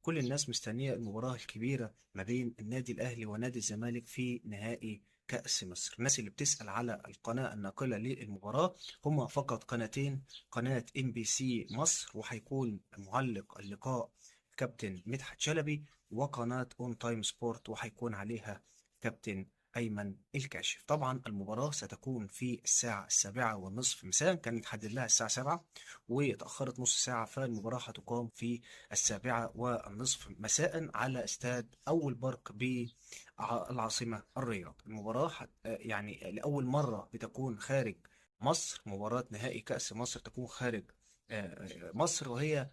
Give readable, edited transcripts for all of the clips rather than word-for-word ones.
كل الناس مستنية المباراة الكبيرة ما بين النادي الأهلي ونادي الزمالك في نهائي كأس مصر. الناس اللي بتسأل على القناة الناقلة للمباراة هما فقط قناتين: قناة ام بي سي مصر، وهيكون معلق اللقاء كابتن مدحت شلبي، وقناة اون تايم سبورت وهيكون عليها كابتن أيمن الكاشف. طبعا المباراة ستكون في الساعة 7:30 مساء، كان متحدد لها الساعة 7 وتأخرت نص ساعة، فالمباراة هتقام في 7:30 مساء على استاد أول برق بالعاصمة الرياض. المباراة يعني لأول مرة بتكون خارج مصر، مباراة نهائي كأس مصر تكون خارج مصر، وهي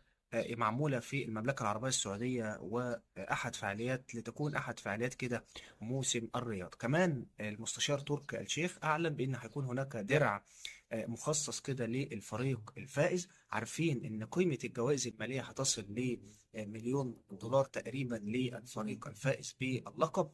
معمولة في المملكة العربية السعودية، وأحد فعاليات لتكون أحد فعاليات كده موسم الرياض. كمان المستشار تركي آل الشيخ أعلن بأن هيكون هناك درع مخصص كده للفريق الفائز. عارفين ان قيمة الجوائز المالية هتصل لمليون دولار تقريبا للفريق الفائز باللقب،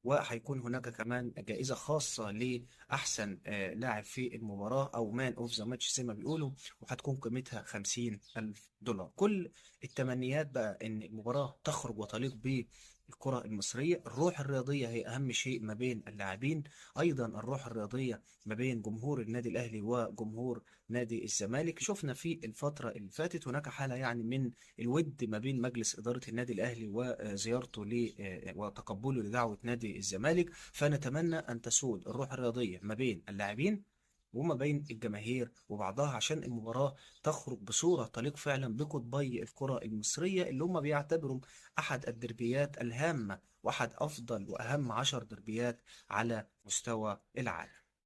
وهيكون هناك كمان جائزة خاصة لأحسن لاعب في المباراة أو مان أوف ذا ماتش زي ما بيقولوا، وهتكون قيمتها 50,000 دولار. كل التمنيات بقى إن المباراة تخرج وتليق بالكرة المصرية. الروح الرياضية هي أهم شيء ما بين اللاعبين، أيضا الروح الرياضية ما بين جمهور النادي الأهلي وجمهور نادي الزمالك. شفنا في الفترة اللي فاتت هناك حالة يعني من الود ما بين مجلس إدارة النادي الأهلي وزيارته وتقبله لدعوة نادي الزمالك، فنتمنى أن تسود الروح الرياضية ما بين اللاعبين وما بين الجماهير وبعضها، عشان المباراة تخرج بصورة تليق فعلا بقطبي الكرة المصرية اللي هم بيعتبروا أحد الدربيات الهامة وأحد أفضل وأهم 10 دربيات على مستوى العالم.